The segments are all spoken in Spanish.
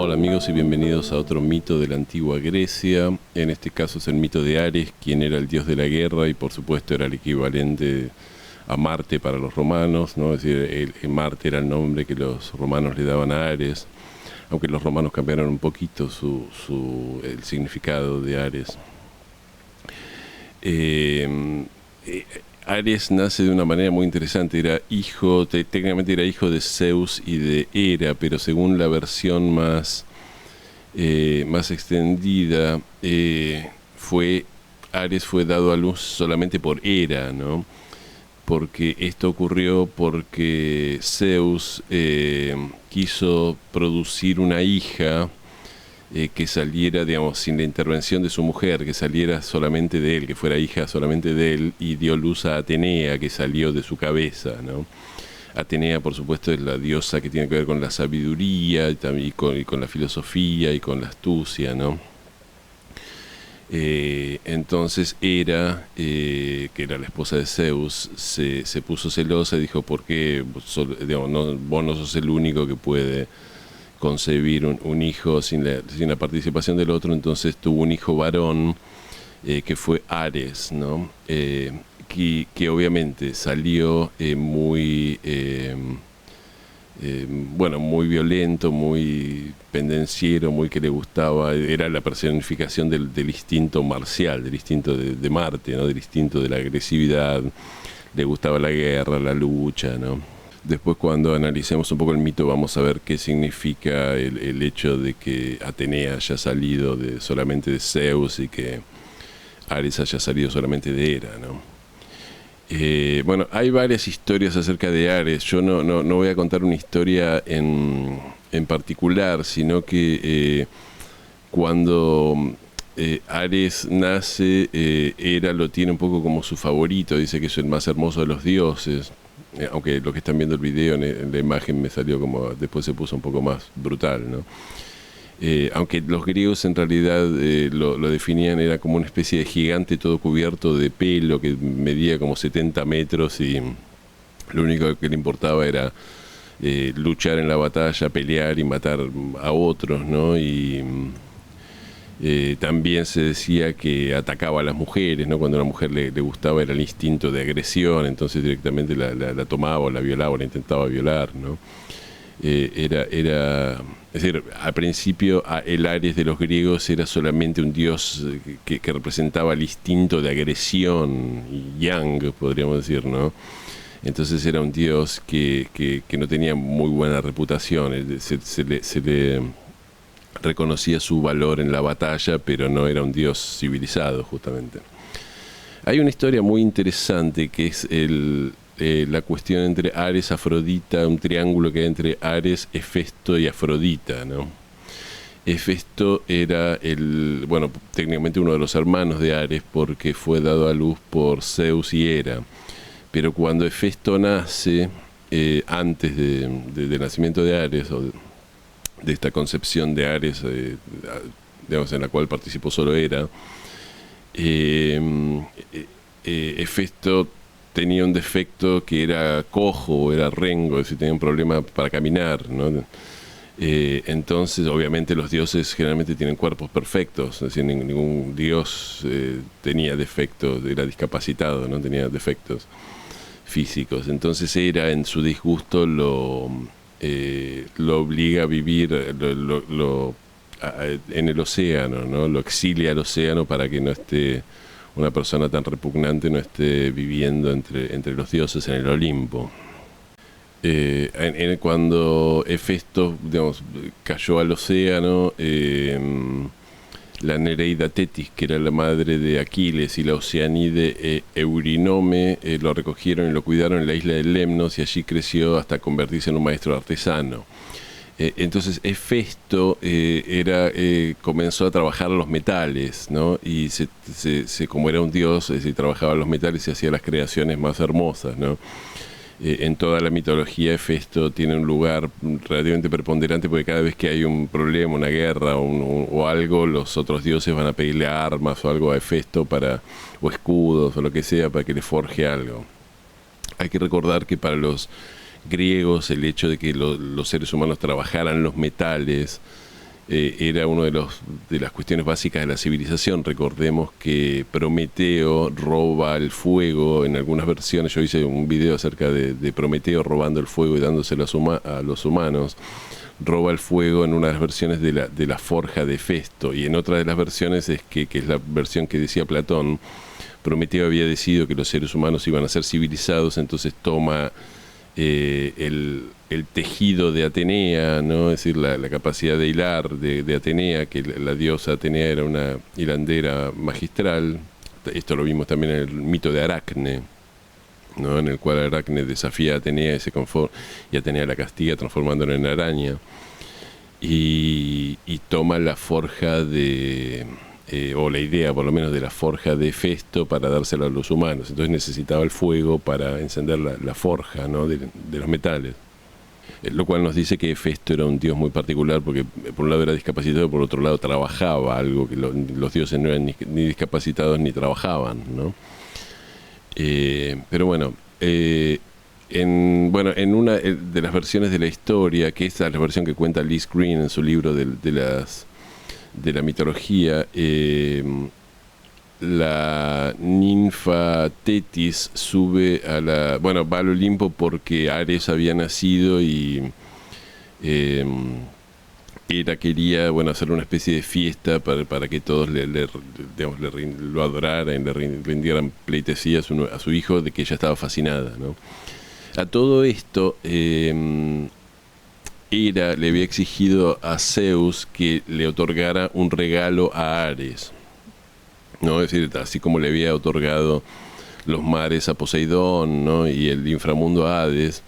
Hola amigos y bienvenidos a otro mito de la antigua Grecia. En este caso es el mito de Ares, quien era el dios de la guerra y por supuesto era el equivalente a Marte para los romanos, ¿no? Es decir, Marte era el nombre que los romanos le daban a Ares, aunque los romanos cambiaron un poquito el significado de Ares. Ares nace de una manera muy interesante, técnicamente era hijo de Zeus y de Hera, pero según la versión más extendida, Ares fue dado a luz solamente por Hera, ¿no? Porque esto ocurrió porque Zeus quiso producir una hija que saliera, digamos, sin la intervención de su mujer, que saliera solamente de él, que fuera hija solamente de él, y dio luz a Atenea, que salió de su cabeza, ¿no? Atenea, por supuesto, es la diosa que tiene que ver con la sabiduría y con la filosofía y con la astucia, ¿no? Entonces Hera, que era la esposa de Zeus, se puso celosa y dijo: ¿por qué vos no sos el único que puede concebir un hijo sin la participación del otro? Entonces tuvo un hijo varón, que fue Ares, ¿no? Que obviamente salió muy muy violento, muy pendenciero, muy que le gustaba, era la personificación del instinto marcial, del instinto de Marte, ¿no? Del instinto de la agresividad, le gustaba la guerra, la lucha, ¿no? Después, cuando analicemos un poco el mito, vamos a ver qué significa el hecho de que Atenea haya salido solamente de Zeus y que Ares haya salido solamente de Hera, ¿no? Hay varias historias acerca de Ares. Yo no voy a contar una historia en particular, sino que cuando Ares nace, Hera lo tiene un poco como su favorito, dice que es el más hermoso de los dioses. Aunque lo que están viendo el video en la imagen me salió como, después se puso un poco más brutal, ¿no? Aunque los griegos en realidad lo definían, era como una especie de gigante todo cubierto de pelo que medía como 70 metros y lo único que le importaba era luchar en la batalla, pelear y matar a otros, ¿no? Y también se decía que atacaba a las mujeres, ¿no? Cuando a una mujer le gustaba era el instinto de agresión, entonces directamente la tomaba o la violaba o la intentaba violar, ¿no? Es decir, al principio el Ares de los griegos era solamente un dios que representaba el instinto de agresión, yang, podríamos decir, ¿no? Entonces era un dios que no tenía muy buena reputación, se le reconocía su valor en la batalla, pero no era un dios civilizado, justamente. Hay una historia muy interesante que es la cuestión entre Ares, Afrodita, un triángulo que hay entre Ares, Hefesto y Afrodita, ¿no? Hefesto era técnicamente uno de los hermanos de Ares porque fue dado a luz por Zeus y Hera. Pero cuando Hefesto nace, antes del nacimiento de Ares, o de esta concepción de Ares, digamos, en la cual participó solo Hera, Hefesto tenía un defecto que era cojo, era rengo, es decir, tenía un problema para caminar, ¿no? Entonces, obviamente, los dioses generalmente tienen cuerpos perfectos, es decir, ningún dios tenía defectos, era discapacitado, no tenía defectos físicos. Entonces, Hera, en su disgusto, lo obliga a vivir en el océano, ¿no? Lo exilia al océano para que no esté una persona tan repugnante, no esté viviendo entre los dioses en el Olimpo. Cuando Hefesto, digamos, cayó al océano, la Nereida Tetis, que era la madre de Aquiles, y la Oceanide Eurynome lo recogieron y lo cuidaron en la isla de Lemnos, y allí creció hasta convertirse en un maestro artesano. Entonces Hefesto comenzó a trabajar los metales, ¿no? Y como era un dios, trabajaba los metales y hacía las creaciones más hermosas, ¿no? En toda la mitología Hefesto tiene un lugar relativamente preponderante porque cada vez que hay un problema, una guerra o algo, los otros dioses van a pedirle armas o algo a Hefesto o escudos o lo que sea para que le forje algo. Hay que recordar que para los griegos el hecho de que los seres humanos trabajaran los metales era una de las cuestiones básicas de la civilización. Recordemos que Prometeo roba el fuego en algunas versiones. Yo hice un video acerca de Prometeo robando el fuego y dándoselo a los humanos. Roba el fuego en una de las versiones de la forja de Hefesto, y en otra de las versiones que es la versión que decía Platón. Prometeo había decidido que los seres humanos iban a ser civilizados, entonces toma el tejido de Atenea, ¿no? Es decir, la capacidad de hilar de Atenea, que la diosa Atenea era una hilandera magistral. Esto lo vimos también en el mito de Aracne, ¿no? En el cual Aracne desafía a Atenea y Atenea la castiga transformándola en araña. Y toma la forja o la idea por lo menos de la forja de Hefesto para dársela a los humanos. Entonces necesitaba el fuego para encender la forja, ¿no? de los metales. Lo cual nos dice que Hefesto era un dios muy particular porque por un lado era discapacitado, por otro lado trabajaba, algo que los dioses no eran ni discapacitados ni trabajaban, ¿no? Pero bueno, en una de las versiones de la historia, que esta es la versión que cuenta Liz Green en su libro de la mitología, la ninfa Tetis sube va al Olimpo porque Ares había nacido y Hera quería hacer una especie de fiesta para que todos lo adoraran, le rindieran pleitesía a su hijo, de que ella estaba fascinada, ¿no? A todo esto, Hera le había exigido a Zeus que le otorgara un regalo a Ares, ¿no? Es decir, así como le había otorgado los mares a Poseidón, ¿no? Y el inframundo a Hades,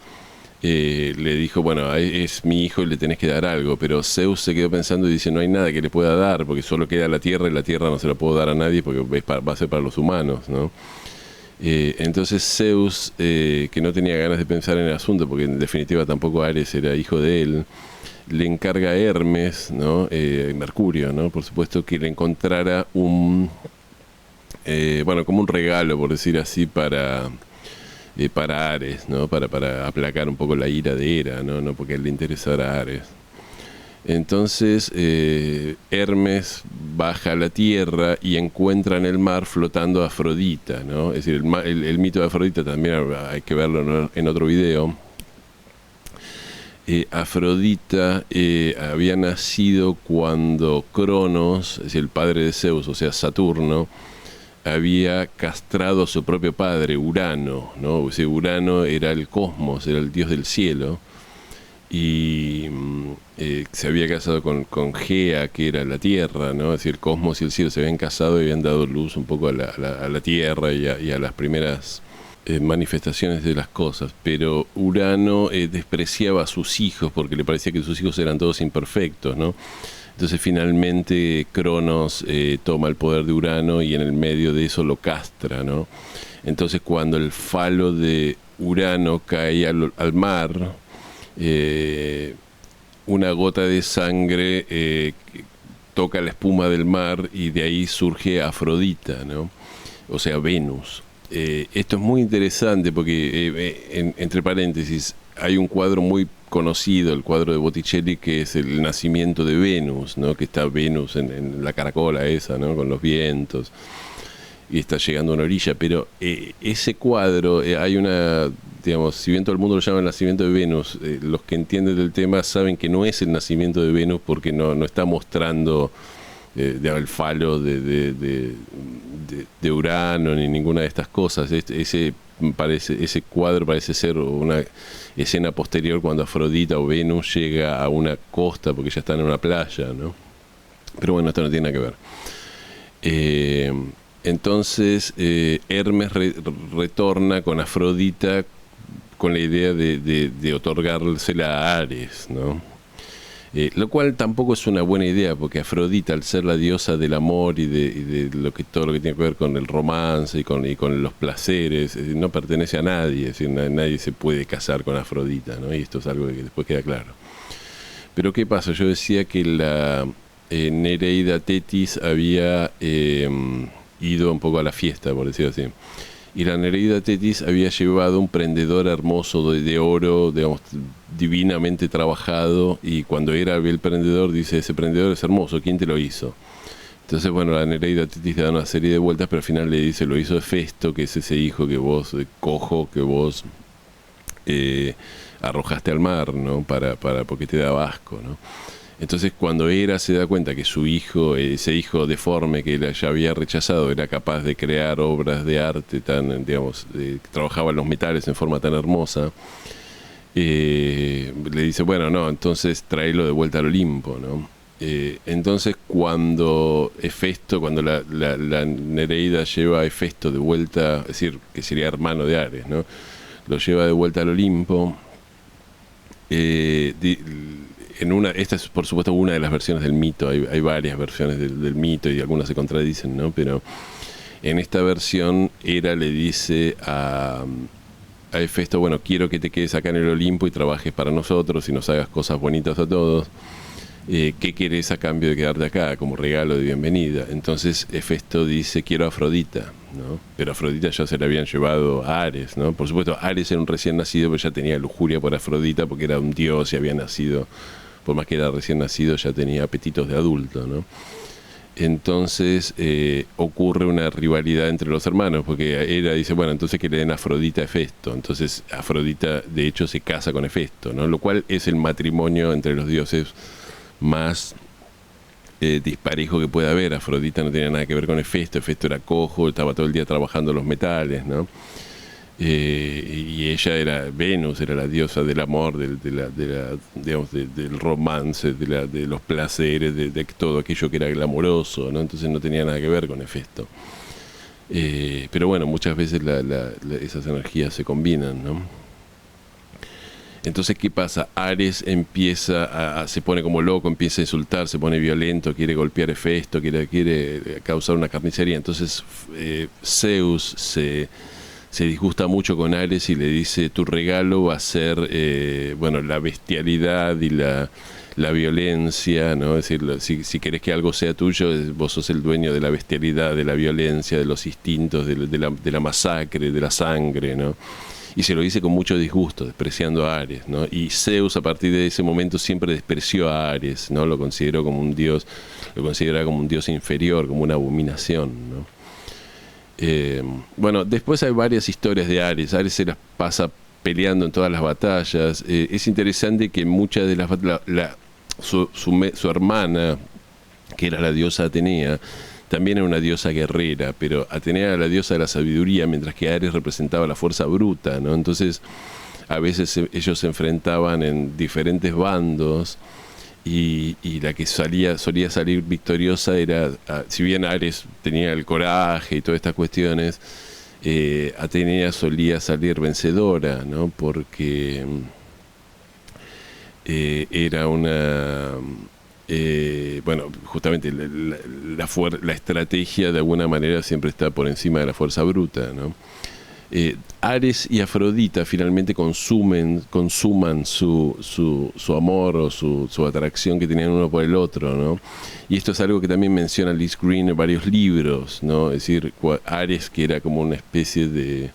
le dijo, es mi hijo y le tenés que dar algo. Pero Zeus se quedó pensando y dice, no hay nada que le pueda dar, porque solo queda la tierra, y la tierra no se la puedo dar a nadie porque va a ser para los humanos, ¿no? Entonces Zeus, que no tenía ganas de pensar en el asunto, porque en definitiva tampoco Ares era hijo de él, le encarga a Hermes, ¿no? Mercurio, ¿no? Por supuesto, que le encontrara como un regalo, por decir así, para Ares, ¿no? Para aplacar un poco la ira de Hera, ¿no? Porque a él le interesara a Ares. Entonces Hermes baja a la tierra y encuentra en el mar flotando a Afrodita, ¿no? Es decir, el mito de Afrodita también hay que verlo en otro video. Afrodita había nacido cuando Cronos, es decir, el padre de Zeus, o sea Saturno, había castrado a su propio padre, Urano, ¿no? O sea, Urano era el cosmos, era el dios del cielo, y se había casado con Gea, que era la tierra, ¿no? Es decir, el cosmos y el cielo se habían casado y habían dado luz un poco a la tierra y a las primeras manifestaciones de las cosas. Pero Urano despreciaba a sus hijos porque le parecía que sus hijos eran todos imperfectos, ¿no? Entonces finalmente Cronos toma el poder de Urano y en el medio de eso lo castra, ¿no? Entonces cuando el falo de Urano cae al mar, una gota de sangre toca la espuma del mar y de ahí surge Afrodita, ¿no? O sea, Venus. Esto es muy interesante porque, entre paréntesis, hay un cuadro muy conocido, el cuadro de Botticelli, que es el nacimiento de Venus, ¿no? Que está Venus en la caracola esa, ¿no? Con los vientos, y está llegando a una orilla, pero ese cuadro, hay una, digamos, si bien todo el mundo lo llama el nacimiento de Venus, los que entienden del tema saben que no es el nacimiento de Venus porque no está mostrando el falo de Urano ni ninguna de estas cosas. Ese cuadro parece ser una escena posterior cuando Afrodita o Venus llega a una costa porque ya están en una playa, ¿no? Pero bueno, esto no tiene nada que ver. Entonces Hermes retorna con Afrodita con la idea de otorgársela a Ares, ¿no? Lo cual tampoco es una buena idea, porque Afrodita, al ser la diosa del amor y de todo lo que tiene que ver con el romance y con los placeres, no pertenece a nadie, es decir, nadie se puede casar con Afrodita, ¿no? Y esto es algo que después queda claro. Pero ¿qué pasa? Yo decía que la Nereida Tetis había ido un poco a la fiesta, por decirlo así, y la Nereida Tetis había llevado un prendedor hermoso de oro, digamos, divinamente trabajado, y cuando era ve el prendedor dice, ese prendedor es hermoso, ¿quién te lo hizo? Entonces, bueno, la Nereida Tetis le da una serie de vueltas, pero al final le dice, lo hizo Hefesto, que es ese hijo que vos, cojo, que vos arrojaste al mar, ¿no? Porque te daba asco, ¿no? Entonces, cuando Hera se da cuenta que su hijo, ese hijo deforme que él ya había rechazado, era capaz de crear obras de arte tan, digamos, trabajaba los metales en forma tan hermosa, le dice, bueno, no, entonces tráelo de vuelta al Olimpo, ¿no? Entonces, cuando Hefesto, cuando la Nereida lleva a Hefesto de vuelta, es decir, que sería hermano de Ares, ¿no? Lo lleva de vuelta al Olimpo. Esta es por supuesto una de las versiones del mito, hay varias versiones del mito y algunas se contradicen, ¿no? Pero en esta versión Hera le dice a Hefesto, bueno, quiero que te quedes acá en el Olimpo y trabajes para nosotros y nos hagas cosas bonitas a todos. ¿Qué querés a cambio de quedarte acá como regalo de bienvenida? Entonces Hefesto dice, quiero a Afrodita, ¿no? Pero Afrodita ya se la habían llevado a Ares, ¿no? Por supuesto, Ares era un recién nacido, pero ya tenía lujuria por Afrodita porque era un dios y había nacido, por más que era recién nacido, ya tenía apetitos de adulto, ¿no? Entonces ocurre una rivalidad entre los hermanos, porque Hera dice, bueno, entonces que le den a Afrodita a Hefesto. Entonces Afrodita, de hecho, se casa con Hefesto, ¿no? Lo cual es el matrimonio entre los dioses más disparejo que puede haber. Afrodita no tenía nada que ver con Hefesto era cojo, estaba todo el día trabajando los metales, ¿no? Y ella era Venus, era la diosa del amor, digamos, del romance, de los placeres, de todo aquello que era glamoroso, ¿no? Entonces no tenía nada que ver con Hefesto. Pero bueno, muchas veces esas energías se combinan, ¿no? Entonces, ¿qué pasa? Ares empieza se pone como loco, empieza a insultar, se pone violento, quiere golpear a Hefesto, quiere causar una carnicería. Entonces Zeus se disgusta mucho con Ares y le dice, tu regalo va a ser bueno, la bestialidad y la violencia, ¿no? Es decir, si querés que algo sea tuyo, vos sos el dueño de la bestialidad, de la violencia, de los instintos, de la masacre, de la sangre, ¿no? Y se lo dice con mucho disgusto, despreciando a Ares, ¿no? Y Zeus a partir de ese momento siempre despreció a Ares, ¿no? Lo considera como un dios inferior, como una abominación, ¿no? Bueno, después hay varias historias de Ares. Ares se las pasa peleando en todas las batallas. Es interesante que muchas de las su hermana, que era la diosa Atenea, también era una diosa guerrera, pero Atenea era la diosa de la sabiduría, mientras que Ares representaba la fuerza bruta, ¿no? Entonces, a veces ellos se enfrentaban en diferentes bandos y la que solía salir victoriosa era, si bien Ares tenía el coraje y todas estas cuestiones, Atenea solía salir vencedora, ¿no? Porque era una... bueno, justamente la estrategia de alguna manera siempre está por encima de la fuerza bruta, ¿no? Ares y Afrodita finalmente consuman su amor o su atracción que tenían uno por el otro, ¿no? Y esto es algo que también menciona Liz Green en varios libros, ¿no? Es decir, Ares, que era como una especie de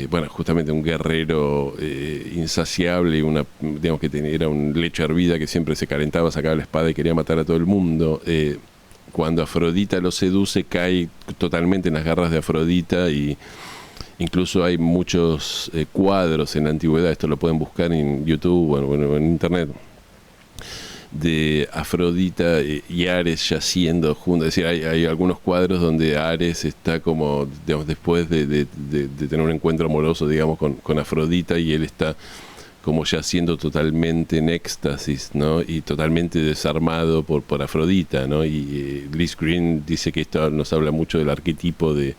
bueno, justamente un guerrero insaciable, digamos que era un lecho hervida que siempre se calentaba, sacaba la espada y quería matar a todo el mundo. Cuando Afrodita lo seduce, cae totalmente en las garras de Afrodita, y incluso hay muchos cuadros en la antigüedad, esto lo pueden buscar en YouTube, bueno, en internet, de Afrodita y Ares yaciendo juntos. Es decir, hay algunos cuadros donde Ares está como, digamos, después de tener un encuentro amoroso, digamos, con Afrodita, y él está como yaciendo totalmente en éxtasis, ¿no? Y totalmente desarmado por Afrodita, ¿no? Y Liz Green dice que esto nos habla mucho del arquetipo de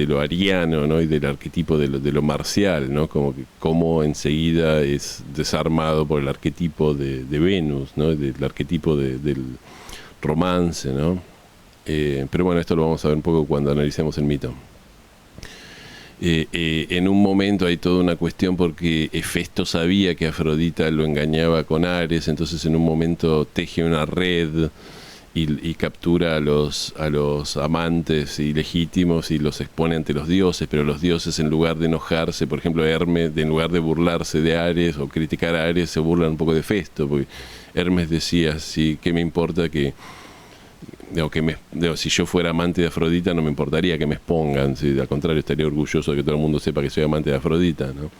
lo ariano, ¿no? Y del arquetipo de lo marcial, ¿no? Como enseguida es desarmado por el arquetipo de Venus, ¿no? Del arquetipo del romance, ¿no? Pero bueno, esto lo vamos a ver un poco cuando analicemos el mito. En un momento hay toda una cuestión porque Hefesto sabía que Afrodita lo engañaba con Ares, entonces en un momento teje una red y captura a los amantes ilegítimos y los expone ante los dioses, pero los dioses, en lugar de enojarse, por ejemplo Hermes, en lugar de burlarse de Ares o criticar a Ares, se burlan un poco de Festo, porque Hermes decía, sí, ¿qué me importa que... si yo fuera amante de Afrodita no me importaría que me expongan, ¿sí? Al contrario, estaría orgulloso de que todo el mundo sepa que soy amante de Afrodita, ¿no?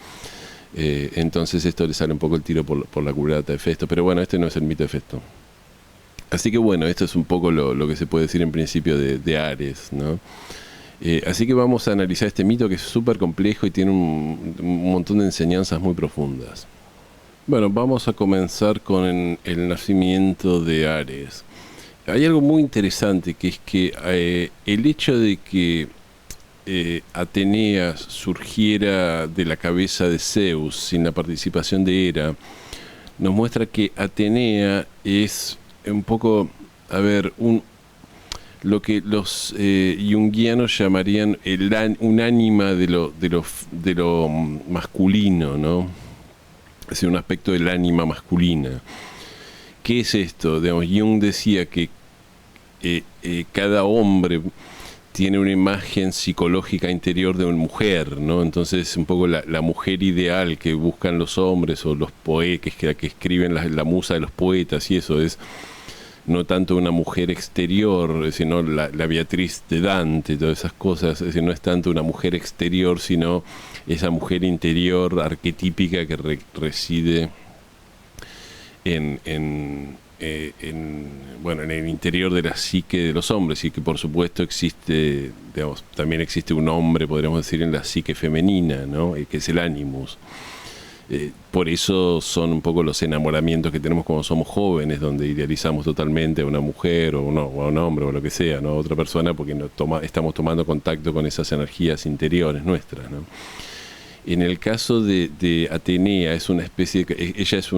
Entonces esto le sale un poco el tiro por la culata de Festo, pero bueno, este no es el mito de Festo. Así que bueno, esto es un poco lo que se puede decir en principio de Ares, ¿no? Así que vamos a analizar este mito, que es súper complejo y tiene un montón de enseñanzas muy profundas. Bueno, vamos a comenzar con el nacimiento de Ares. Hay algo muy interesante, que es que el hecho de que Atenea surgiera de la cabeza de Zeus sin la participación de Hera, nos muestra que Atenea es un poco, lo que los junguianos llamarían un ánima de lo masculino, ¿no? Es decir, un aspecto del ánima masculina. ¿Qué es esto? Digamos, Jung decía que cada hombre tiene una imagen psicológica interior de una mujer, ¿no? Entonces, un poco la mujer ideal que buscan los hombres o los poetas que escriben la musa de los poetas, y eso es no tanto una mujer exterior, sino la Beatriz de Dante, todas esas cosas. Es decir, no es tanto una mujer exterior, sino esa mujer interior arquetípica que reside en el interior de la psique de los hombres, y que por supuesto existe, digamos, también existe un hombre, podríamos decir, en la psique femenina, ¿no? Que es el animus. Por eso son un poco los enamoramientos que tenemos cuando somos jóvenes, donde idealizamos totalmente a una mujer o a un hombre o lo que sea, ¿no? A otra persona, porque estamos tomando contacto con esas energías interiores nuestras, ¿no? En el caso de Atenea, es una especie de, ella es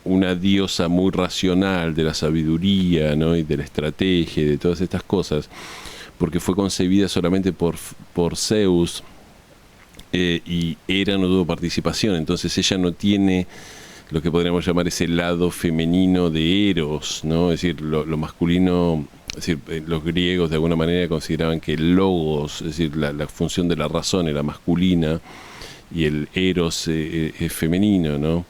una diosa muy racional de la sabiduría, ¿no? Y de la estrategia y de todas estas cosas, porque fue concebida solamente por Zeus, y Hera no tuvo participación. Entonces ella no tiene lo que podríamos llamar ese lado femenino de Eros, ¿no? Es decir, lo masculino, es decir, los griegos de alguna manera consideraban que el logos, es decir, la función de la razón era masculina y el Eros es femenino, ¿no?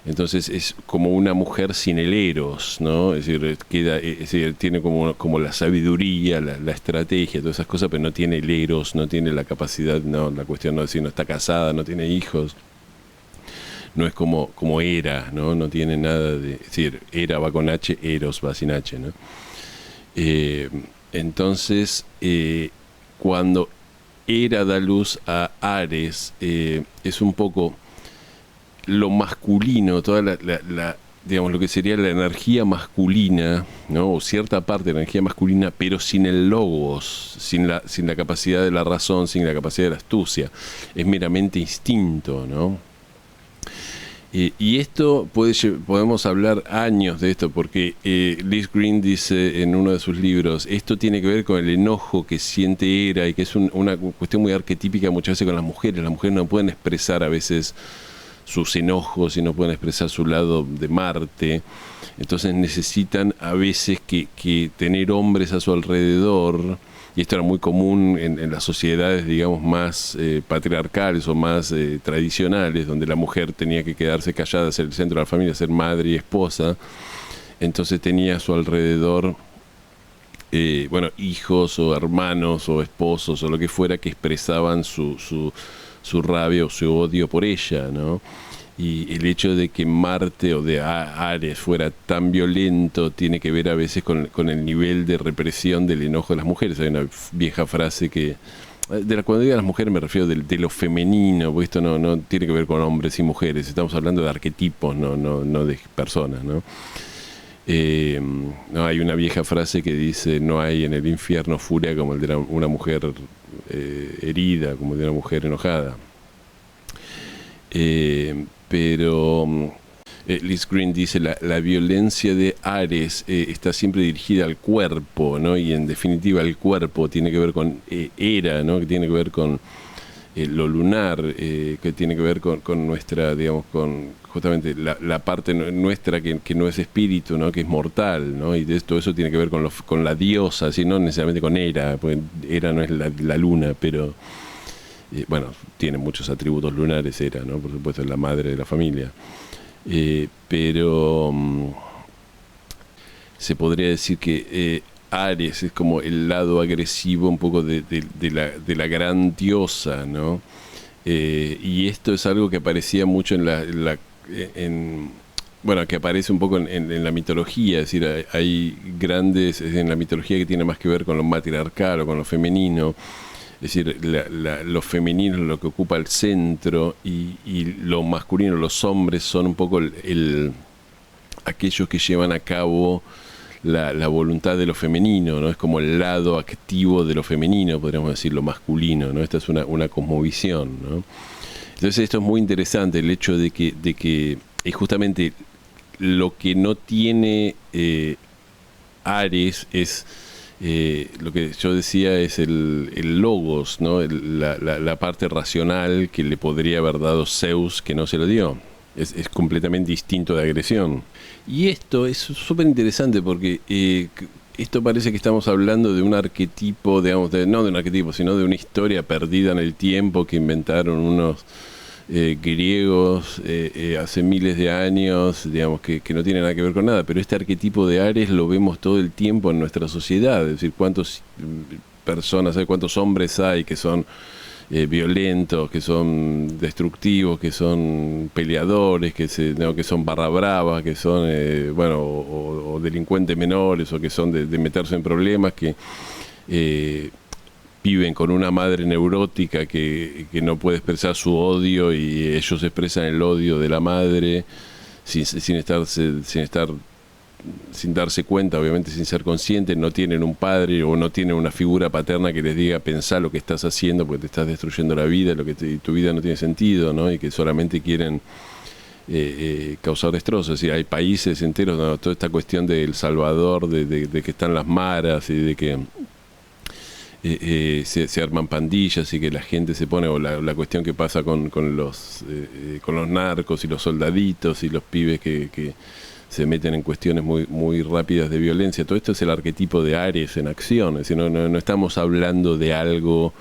Entonces es como una mujer sin el Eros, ¿no? Es decir, tiene como la sabiduría, la estrategia, todas esas cosas, pero no tiene el Eros, no tiene la capacidad, no, la cuestión no es decir, no está casada, no tiene hijos, no es como Hera, ¿no? No tiene nada de, es decir, Hera va con H, Eros va sin H, ¿no? Entonces, cuando Hera da luz a Ares, es un poco lo masculino, toda digamos, lo que sería la energía masculina, ¿no? O cierta parte de la energía masculina, pero sin el logos, sin la capacidad de la razón, sin la capacidad de la astucia. Es meramente instinto, ¿no? Y esto podemos hablar años de esto, porque Liz Green dice en uno de sus libros, esto tiene que ver con el enojo que siente Hera, y que es una cuestión muy arquetípica muchas veces con las mujeres. Las mujeres no pueden expresar a veces sus enojos y no pueden expresar su lado de Marte, entonces necesitan a veces que tener hombres a su alrededor, y esto era muy común en las sociedades, digamos, más patriarcales o más tradicionales, donde la mujer tenía que quedarse callada, ser el centro de la familia, ser madre y esposa. Entonces tenía a su alrededor hijos o hermanos o esposos o lo que fuera, que expresaban su rabia o su odio por ella, ¿no? Y el hecho de que Marte o de Ares fuera tan violento tiene que ver a veces con el nivel de represión del enojo de las mujeres. Hay una vieja frase cuando digo a las mujeres me refiero de lo femenino, porque esto no tiene que ver con hombres y mujeres, estamos hablando de arquetipos, no de personas, ¿no? Hay una vieja frase que dice: no hay en el infierno furia como el de una mujer herida, como de una mujer enojada. Pero Liz Green dice: la violencia de Ares está siempre dirigida al cuerpo, ¿no? Y en definitiva el cuerpo tiene que ver con Hera, ¿no? Que tiene que ver con lo lunar, que tiene que ver con nuestra, digamos, con justamente la parte nuestra que no es espíritu, ¿no? Que es mortal, ¿no? Y todo eso tiene que ver con la diosa, así, no necesariamente con Hera, porque Hera no es la luna, pero bueno, tiene muchos atributos lunares Hera, ¿no? Por supuesto es la madre de la familia. Pero se podría decir que Ares es como el lado agresivo un poco de la gran diosa, ¿no? Y esto es algo que aparecía mucho bueno, que aparece un poco en la mitología, es decir, hay grandes, en la mitología que tiene más que ver con lo matriarcal o con lo femenino, es decir, lo femenino es lo que ocupa el centro y lo masculino, los hombres son un poco aquellos que llevan a cabo la voluntad de lo femenino, ¿no? Es como el lado activo de lo femenino, podríamos decir, lo masculino, ¿no? Esta es una cosmovisión, ¿no? Entonces esto es muy interesante, el hecho de que es justamente lo que no tiene Ares es lo que yo decía es el logos, ¿no? La parte racional que le podría haber dado Zeus que no se lo dio. Es completamente distinto de agresión. Y esto es súper interesante porque esto parece que estamos hablando de un arquetipo, digamos, no de un arquetipo, sino de una historia perdida en el tiempo que inventaron unos griegos hace miles de años, digamos, que no tiene nada que ver con nada. Pero este arquetipo de Ares lo vemos todo el tiempo en nuestra sociedad. Es decir, cuántas personas hay, cuántos hombres hay que son violentos, que son destructivos, que son peleadores, que son barra bravas, que son bueno, o delincuentes menores, o que son de meterse en problemas, que viven con una madre neurótica que no puede expresar su odio y ellos expresan el odio de la madre sin darse cuenta, obviamente sin ser conscientes, no tienen un padre o no tienen una figura paterna que les diga pensá lo que estás haciendo porque te estás destruyendo la vida, tu vida no tiene sentido, ¿no? Y que solamente quieren causar destrozos. Es decir, hay países enteros, ¿no? Toda esta cuestión de El Salvador, de que están las maras y de que se arman pandillas y que la gente se pone, o la cuestión que pasa con los narcos y los soldaditos y los pibes que se meten en cuestiones muy, muy rápidas de violencia. Todo esto es el arquetipo de Ares en acción. Es decir, no estamos hablando de algo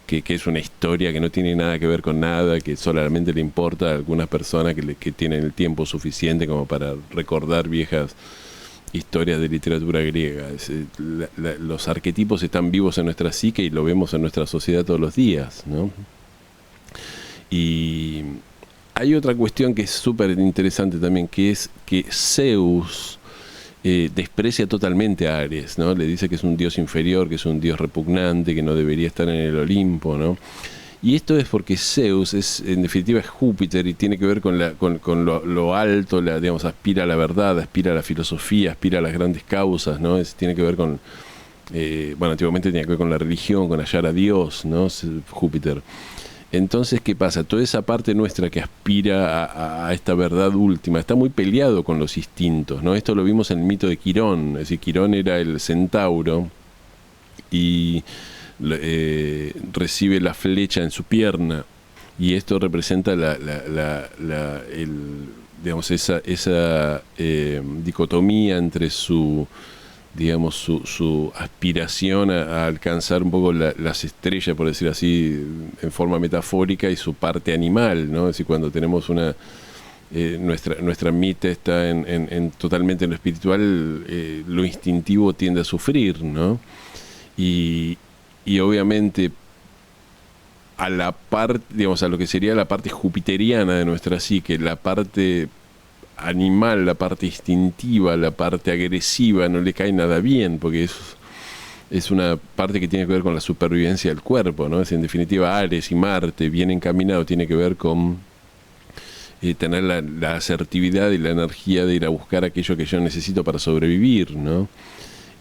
que es una historia que no tiene nada que ver con nada, que solamente le importa a algunas personas que tienen el tiempo suficiente como para recordar viejas historias de literatura griega. Los arquetipos están vivos en nuestra psique y lo vemos en nuestra sociedad todos los días, ¿no? Y hay otra cuestión que es súper interesante también, que es que Zeus desprecia totalmente a Ares, ¿no? Le dice que es un dios inferior, que es un dios repugnante, que no debería estar en el Olimpo, ¿no? Y esto es porque Zeus en definitiva es Júpiter y tiene que ver con lo alto, digamos, aspira a la verdad, aspira a la filosofía, aspira a las grandes causas, ¿no? Tiene que ver con, bueno, antiguamente tenía que ver con la religión, con hallar a Dios, ¿no? Júpiter. Entonces, ¿qué pasa? Toda esa parte nuestra que aspira a esta verdad última está muy peleado con los instintos, ¿no? Esto lo vimos en el mito de Quirón, es decir, Quirón era el centauro y recibe la flecha en su pierna y esto representa digamos, esa dicotomía entre su aspiración a alcanzar un poco las estrellas, por decir así, en forma metafórica, y su parte animal, ¿no? Es decir, cuando tenemos nuestra mitad está totalmente en lo espiritual, lo instintivo tiende a sufrir, ¿no? Y obviamente a la parte, digamos, a lo que sería la parte jupiteriana de nuestra psique, la parte animal, la parte instintiva, la parte agresiva, no le cae nada bien, porque es una parte que tiene que ver con la supervivencia del cuerpo, ¿no? Es, en definitiva, Ares y Marte, bien encaminado, tiene que ver con tener la asertividad y la energía de ir a buscar aquello que yo necesito para sobrevivir, ¿no?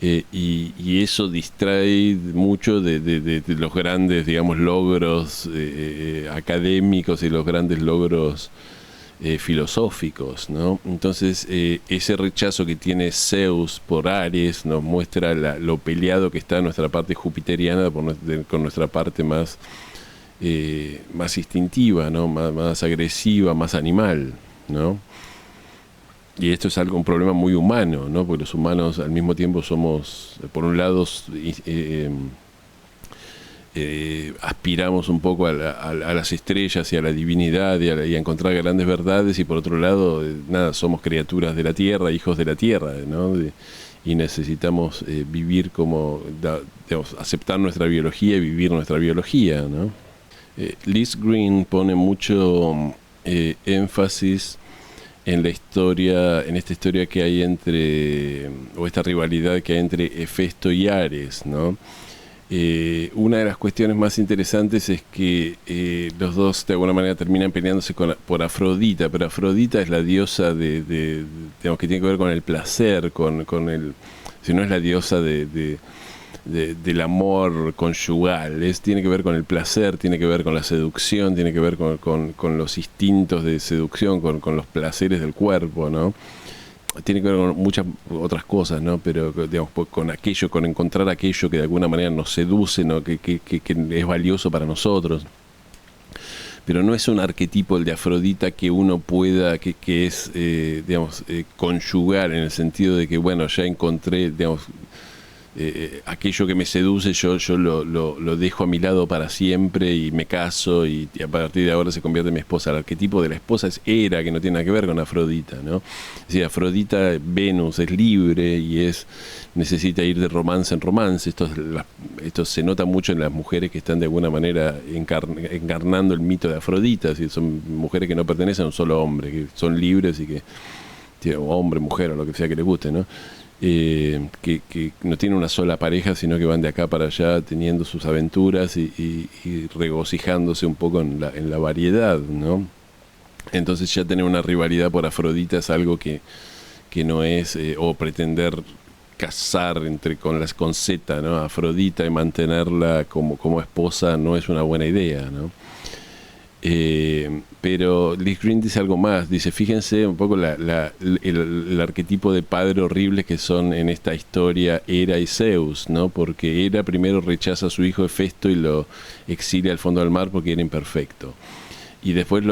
Y eso distrae mucho de los grandes, digamos, logros académicos y los grandes logros filosóficos, ¿no? Entonces ese rechazo que tiene Zeus por Ares nos muestra lo peleado que está nuestra parte jupiteriana con nuestra parte más más instintiva, ¿no? Más agresiva, más animal, ¿no? Y esto es un problema muy humano, ¿no? Porque los humanos al mismo tiempo somos, por un lado, aspiramos un poco a las estrellas y a la divinidad y a encontrar grandes verdades, y por otro lado, nada, somos criaturas de la tierra, hijos de la tierra, ¿no? Y necesitamos vivir digamos, aceptar nuestra biología y vivir nuestra biología, ¿no? Liz Green pone mucho énfasis en la historia, en esta historia que hay o esta rivalidad que hay entre Hefesto y Ares, ¿no? Una de las cuestiones más interesantes es que los dos de alguna manera terminan peleándose por Afrodita, pero Afrodita es la diosa digamos, que tiene que ver con el placer, si no es la diosa del amor conyugal, tiene que ver con el placer, tiene que ver con la seducción, tiene que ver con los instintos de seducción, con los placeres del cuerpo, ¿no? Tiene que ver con muchas otras cosas, ¿no? Pero digamos, con encontrar aquello que de alguna manera nos seduce, ¿no? Que es valioso para nosotros. Pero no es un arquetipo el de Afrodita que uno pueda, que es, digamos, conyugar, en el sentido de que, bueno, ya encontré, digamos, aquello que me seduce, yo lo dejo a mi lado para siempre y me caso y a partir de ahora se convierte en mi esposa. El arquetipo de la esposa es Hera, que no tiene nada que ver con Afrodita, ¿no? Es decir, Afrodita, Venus, es libre y necesita ir de romance en romance. Esto se nota mucho en las mujeres que están de alguna manera encarnando el mito de Afrodita. Es decir, son mujeres que no pertenecen a un solo hombre, que son libres y que, hombre, mujer o lo que sea que les guste, ¿no? Que no tienen una sola pareja, sino que van de acá para allá teniendo sus aventuras y regocijándose un poco en la variedad, ¿no? Entonces ya tener una rivalidad por Afrodita es algo que no es, o pretender casar con Z, ¿no? Afrodita, y mantenerla como esposa no es una buena idea, ¿no? Pero Liz Green dice algo más, dice, fíjense un poco el arquetipo de padre horrible que son en esta historia Hera y Zeus, ¿no? Porque Hera primero rechaza a su hijo Hefesto y lo exilia al fondo del mar porque era imperfecto. Y después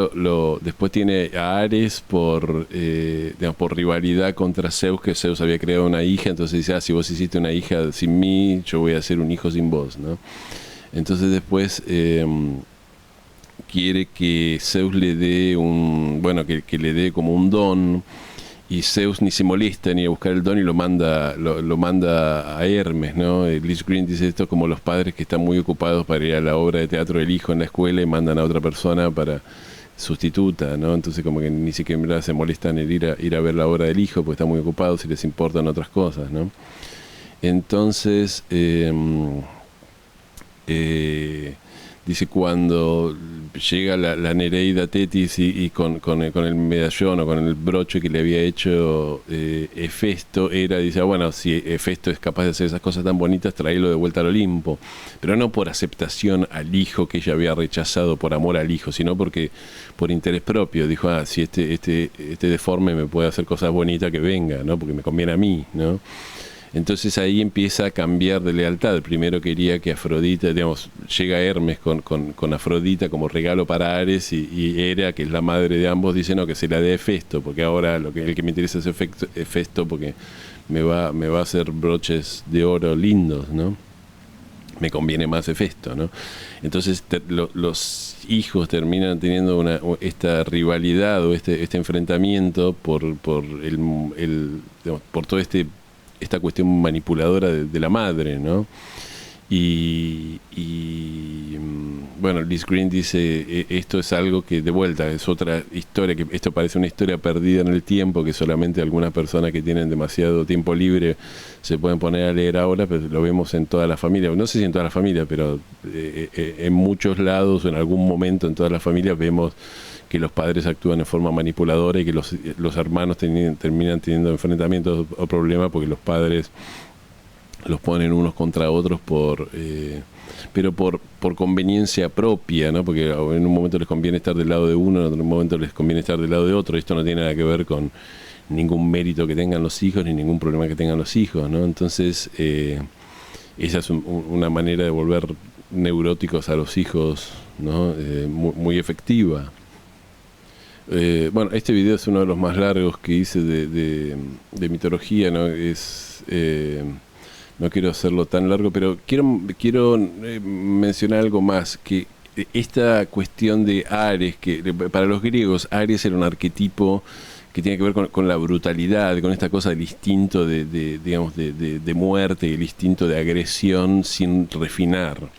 después tiene a Ares digamos, por rivalidad contra Zeus, que Zeus había creado una hija, entonces dice, si vos hiciste una hija sin mí, yo voy a hacer un hijo sin vos, ¿no? Entonces después quiere que Zeus le dé que le dé como un don, y Zeus ni se molesta ni a buscar el don y lo manda a Hermes, ¿no? Liz Green dice esto como los padres que están muy ocupados para ir a la obra de teatro del hijo en la escuela y mandan a otra persona para sustituta, ¿no? Entonces como que ni siquiera se molestan en ir a ver la obra del hijo porque están muy ocupados y les importan otras cosas, ¿no? Entonces dice, cuando llega la Nereida Tetis y con el medallón o con el broche que le había hecho Hefesto, dice, bueno, si Hefesto es capaz de hacer esas cosas tan bonitas, tráelo de vuelta al Olimpo. Pero no por aceptación al hijo que ella había rechazado, por amor al hijo, sino por interés propio. Dijo, si este deforme me puede hacer cosas bonitas, que venga, ¿no? Porque me conviene a mí, ¿no? Entonces ahí empieza a cambiar de lealtad. Primero quería que Afrodita, digamos, llega Hermes con Afrodita como regalo para Ares, y Hera, que es la madre de ambos, dice, no, que se la dé Hefesto, porque ahora el que me interesa es Hefesto, porque me va a hacer broches de oro lindos, ¿no? Me conviene más Hefesto, ¿no? Entonces los hijos terminan teniendo esta rivalidad o este enfrentamiento por todo esta cuestión manipuladora de la madre, ¿no? Y bueno, Liz Green dice, esto es algo que de vuelta es otra historia, que esto parece una historia perdida en el tiempo, que solamente algunas personas que tienen demasiado tiempo libre se pueden poner a leer ahora, pero lo vemos en toda la familia, no sé si en toda la familia, pero en muchos lados, en algún momento en todas las familias vemos que los padres actúan de forma manipuladora y que los hermanos terminan teniendo enfrentamientos o problemas porque los padres los ponen unos contra otros pero por conveniencia propia, ¿no? Porque en un momento les conviene estar del lado de uno, en otro momento les conviene estar del lado de otro. Esto no tiene nada que ver con ningún mérito que tengan los hijos ni ningún problema que tengan los hijos, ¿no? Entonces esa es una manera de volver neuróticos a los hijos, ¿no? Muy efectiva. Bueno, este video es uno de los más largos que hice de mitología, ¿no? No quiero hacerlo tan largo, pero quiero mencionar algo más, que esta cuestión de Ares, que para los griegos Ares era un arquetipo que tiene que ver con la brutalidad, con esta cosa del instinto digamos, de muerte, el instinto de agresión sin refinar.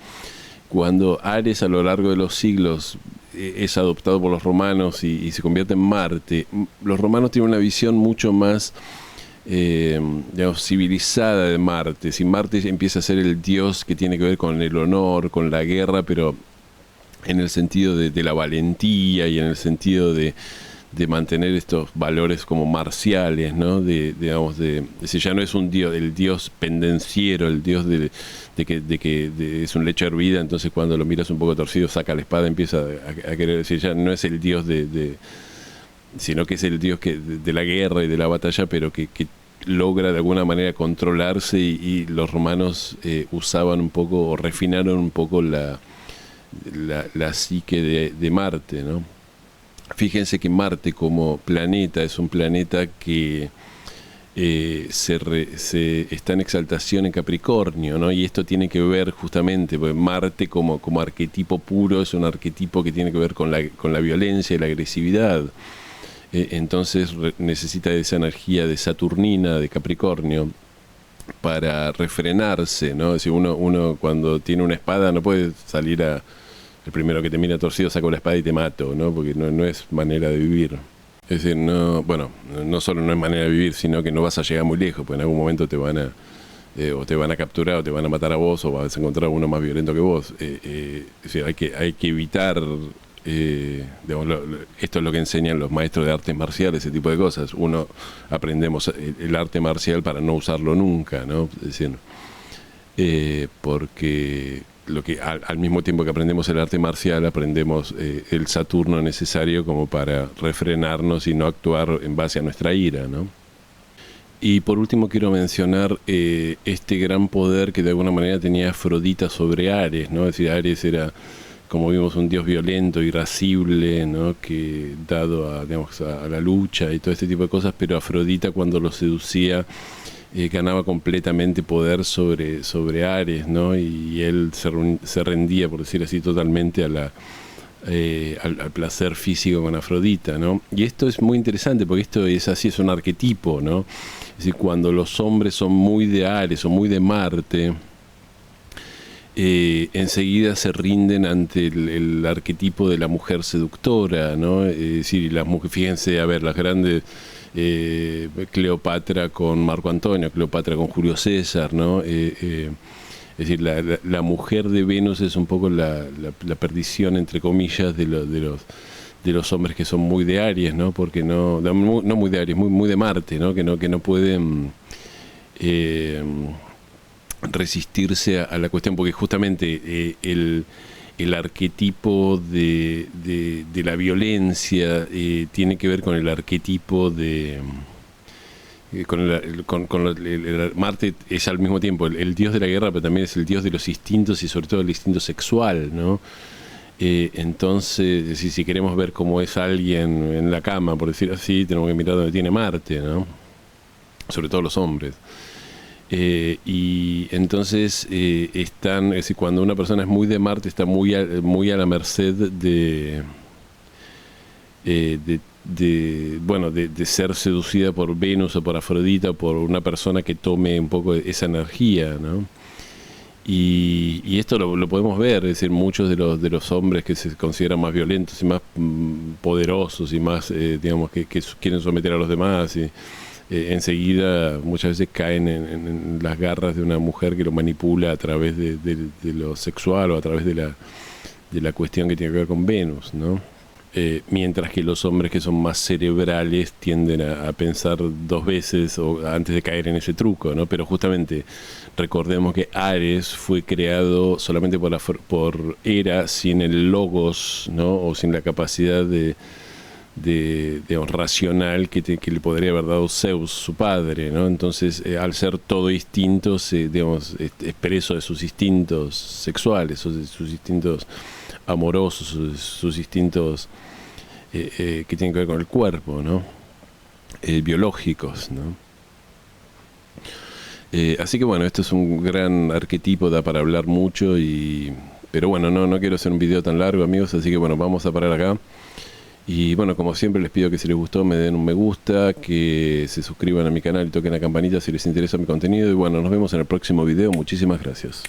Cuando Ares a lo largo de los siglos es adoptado por los romanos y se convierte en Marte, los romanos tienen una visión mucho más digamos, civilizada de Marte. Si Marte empieza a ser el dios que tiene que ver con el honor, con la guerra, pero en el sentido de la valentía y en el sentido de mantener estos valores como marciales, ¿no? Digamos, si ya no es un dios, el dios pendenciero, el dios de que es un leche hervida, entonces cuando lo miras un poco torcido saca la espada, empieza a querer decir, ya no es el dios sino que es el dios de la guerra y de la batalla, pero que logra de alguna manera controlarse, y los romanos usaban un poco, o refinaron un poco la psique de Marte, ¿no? Fíjense que Marte como planeta es un planeta que está en exaltación en Capricornio, ¿no? Y esto tiene que ver justamente, porque Marte como arquetipo puro es un arquetipo que tiene que ver con la violencia y la agresividad. Entonces necesita esa energía de Saturnina, de Capricornio, para refrenarse, ¿no? Es decir, uno cuando tiene una espada no puede salir el primero que te mira torcido saco la espada y te mato, ¿no? Porque no es manera de vivir. Es decir, no solo no es manera de vivir, sino que no vas a llegar muy lejos, porque en algún momento te van a capturar, o te van a matar a vos, o vas a encontrar uno más violento que vos. Es decir, hay que evitar, digamos, esto es lo que enseñan los maestros de artes marciales, ese tipo de cosas. Aprendemos el arte marcial para no usarlo nunca, ¿no? Es decir, porque al mismo tiempo que aprendemos el arte marcial, aprendemos el Saturno necesario como para refrenarnos y no actuar en base a nuestra ira, ¿no? Y por último quiero mencionar este gran poder que de alguna manera tenía Afrodita sobre Ares, ¿no? Es decir, Ares era, como vimos, un dios violento, irascible, ¿no? Que dado a la lucha y todo este tipo de cosas, pero Afrodita, cuando lo seducía, ganaba completamente poder sobre Ares, ¿no? Y él se rendía, por decir así, totalmente al placer físico con Afrodita, ¿no? Y esto es muy interesante, porque esto es así, es un arquetipo, ¿no? Es decir, cuando los hombres son muy de Ares o muy de Marte, enseguida se rinden ante el arquetipo de la mujer seductora, ¿no? Es decir, las mujeres, fíjense, a ver, las grandes, Cleopatra con Marco Antonio, Cleopatra con Julio César, ¿no? Es decir, la mujer de Venus es un poco la perdición, entre comillas, de los hombres que son muy de Aries, ¿no? Porque no muy de Aries, muy de Marte, ¿no? Que no pueden resistirse a la cuestión, porque justamente el arquetipo de la violencia tiene que ver con el arquetipo de Marte es al mismo tiempo el dios de la guerra, pero también es el dios de los instintos, y sobre todo el instinto sexual, ¿no? Entonces, si queremos ver cómo es alguien en la cama, por decir así, tenemos que mirar donde tiene Marte, ¿no? Sobre todo los hombres. Y entonces es decir, cuando una persona es muy de Marte, está muy a la merced de ser seducida por Venus o por Afrodita, o por una persona que tome un poco esa energía, ¿no? Y esto lo podemos ver, es decir, muchos de los hombres que se consideran más violentos y más poderosos y más, digamos, que quieren someter a los demás, y enseguida muchas veces caen en las garras de una mujer que lo manipula a través de lo sexual, o a través de la cuestión que tiene que ver con Venus, ¿no? Mientras que los hombres que son más cerebrales tienden a pensar dos veces antes de caer en ese truco, ¿no? Pero justamente recordemos que Ares fue creado solamente por Hera, sin el logos, ¿no? O sin la capacidad de digamos, racional que le podría haber dado Zeus, su padre, ¿no? Entonces, al ser todo instinto, digamos, expreso de sus instintos sexuales, o de sus instintos amorosos, sus instintos que tienen que ver con el cuerpo, ¿no? Biológicos, ¿no? Así que bueno, esto es un gran arquetipo, da para hablar mucho, pero bueno, no quiero hacer un video tan largo, amigos, así que bueno, vamos a parar acá. Y bueno, como siempre les pido que si les gustó me den un me gusta, que se suscriban a mi canal y toquen la campanita si les interesa mi contenido. Y bueno, nos vemos en el próximo video. Muchísimas gracias.